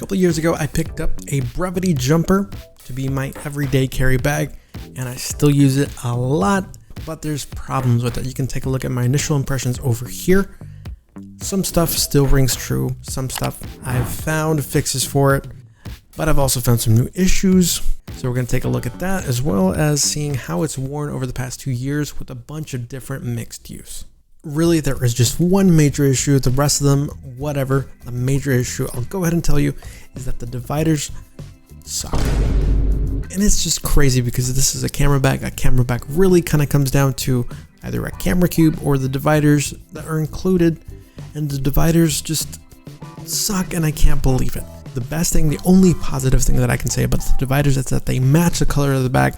couple years ago, I picked up a Brevity jumper to be my everyday carry bag, and I still use it a lot, but there's problems with it. You can take a look at my initial impressions over here. Some stuff still rings true. Some stuff I've found fixes for it, but I've also found some new issues. So we're going to take a look at that, as well as seeing how it's worn over the past 2 years with a bunch of different mixed use. Really, there is just one major issue. The rest of them, whatever. The major issue, I'll go ahead and tell you, is that the dividers suck. And it's just crazy because this is a camera bag. A camera bag really kind of comes down to either a camera cube or the dividers that are included. And the dividers just suck, and I can't believe it. The best thing, the only positive thing that I can say about the dividers is that they match the color of the bag.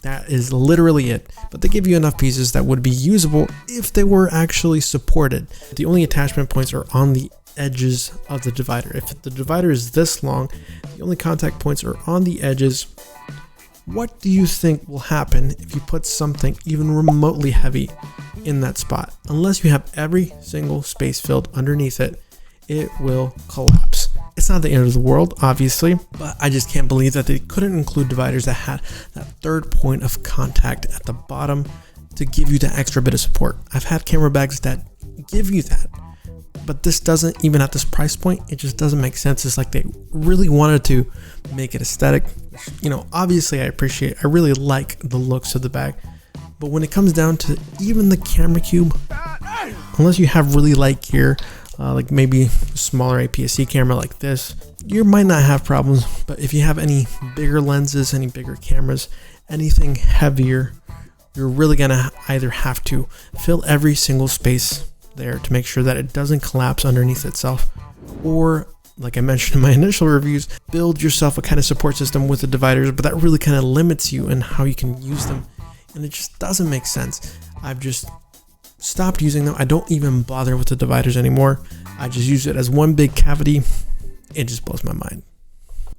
That is literally it. But they give you enough pieces that would be usable if they were actually supported. The only attachment points are on the edges of the divider. If the divider is this long, the only contact points are on the edges. What do you think will happen if you put something even remotely heavy in that spot? Unless you have every single space filled underneath it, it will collapse. It's not the end of the world, obviously, but I just can't believe that they couldn't include dividers that had that third point of contact at the bottom to give you that extra bit of support. I've had camera bags that give you that, but this doesn't, even at this price point, it just doesn't make sense. It's like they really wanted to make it aesthetic. You know, obviously I really like the looks of the bag, but when it comes down to even the camera cube, unless you have really light gear, like maybe a smaller APS-C camera like this, you might not have problems. But if you have any bigger lenses, any bigger cameras, anything heavier, you're really gonna either have to fill every single space there to make sure that it doesn't collapse underneath itself, or like I mentioned in my initial reviews, build yourself a kind of support system with the dividers, but that really kind of limits you in how you can use them, and it just doesn't make sense. I've just stopped using them. I don't even bother with the dividers anymore. I just use it as one big cavity. It just blows my mind.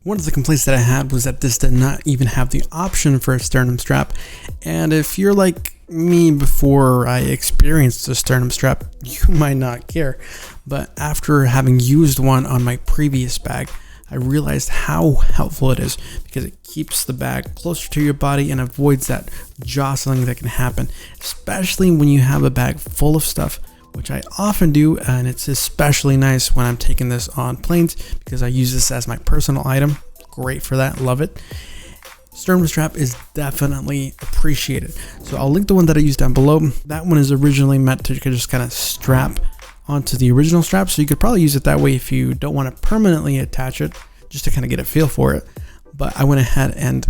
One of the complaints that I had was that this did not even have the option for a sternum strap. And if you're like me before I experienced the sternum strap, you might not care. But after having used one on my previous bag, I realized how helpful it is because it keeps the bag closer to your body and avoids that jostling that can happen, especially when you have a bag full of stuff, which I often do. And it's especially nice when I'm taking this on planes because I use this as my personal item. Great for that. Love it. Sternum strap is definitely appreciated. So I'll link the one that I used down below. That one is originally meant to just kind of strap onto the original strap, so you could probably use it that way if you don't want to permanently attach it, just to kind of get a feel for it. But I went ahead and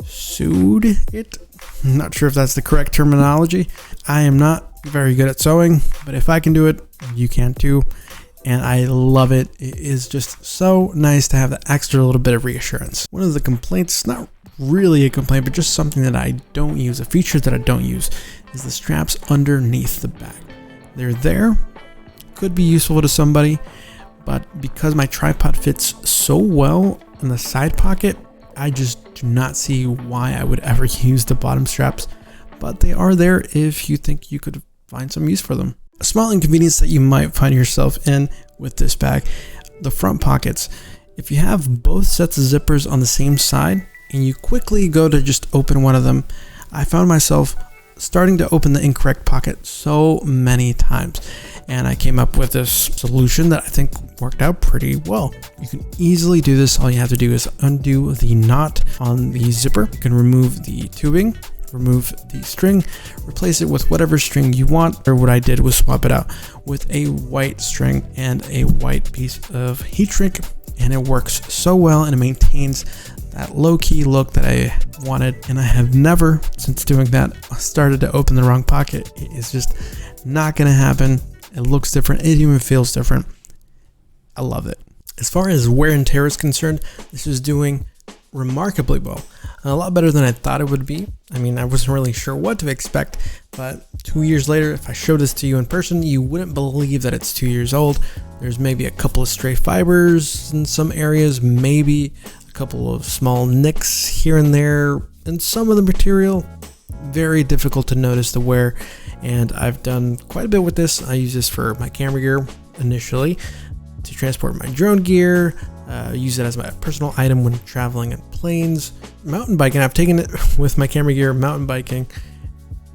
sewed it. I'm not sure if that's the correct terminology. I am not very good at sewing, but if I can do it, you can too. And I love it. It is just so nice to have that extra little bit of reassurance. One of the complaints, not really a complaint, but just something that I don't use, a feature that I don't use, is the straps underneath the bag. They're there. Could be useful to somebody, but because my tripod fits so well in the side pocket, I just do not see why I would ever use the bottom straps, but they are there if you think you could find some use for them. A small inconvenience that you might find yourself in with this bag, the front pockets. If you have both sets of zippers on the same side and you quickly go to just open one of them, I found myself starting to open the incorrect pocket so many times. And I came up with this solution that I think worked out pretty well. You can easily do this. All you have to do is undo the knot on the zipper. You can remove the tubing, remove the string, replace it with whatever string you want. Or what I did was swap it out with a white string and a white piece of heat shrink. And it works so well, and it maintains that low-key look that I wanted. And I have never, since doing that, started to open the wrong pocket. It is just not gonna happen. It looks different. It even feels different. I love it. As far as wear and tear is concerned, this is doing remarkably well. A lot better than I thought it would be. I mean, I wasn't really sure what to expect, but 2 years later, if I showed this to you in person, you wouldn't believe that it's 2 years old. There's maybe a couple of stray fibers in some areas, maybe a couple of small nicks here and there, and some of the material, very difficult to notice the wear. And I've done quite a bit with this. I use this for my camera gear initially, to transport my drone gear, use it as my personal item when traveling in planes, mountain biking. I've taken it with my camera gear, mountain biking,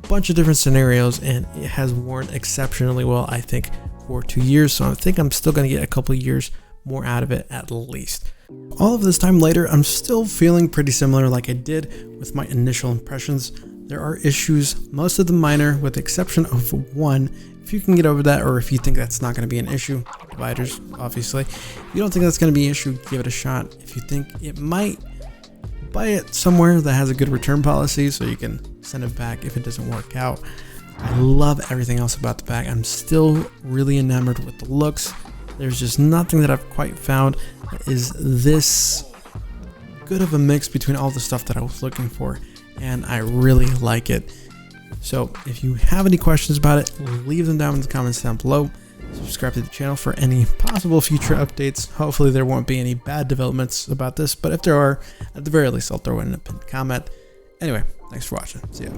bunch of different scenarios, and it has worn exceptionally well, I think, for 2 years. So I think I'm still going to get a couple of years more out of it at least. All of this time later, I'm still feeling pretty similar like I did with my initial impressions. There are issues, most of them minor, with the exception of one. If you can get over that, or if you think that's not going to be an issue, dividers, obviously. If you don't think that's going to be an issue, give it a shot. If you think it might, buy it somewhere that has a good return policy so you can send it back if it doesn't work out. I love everything else about the bag. I'm still really enamored with the looks. There's just nothing that I've quite found that is this good of a mix between all the stuff that I was looking for, and I really like it. So if you have any questions about it, leave them down in the comments down below. Subscribe to the channel for any possible future updates. Hopefully there won't be any bad developments about this, but if there are, at the very least, I'll throw in a pinned comment. Anyway, thanks for watching. See ya.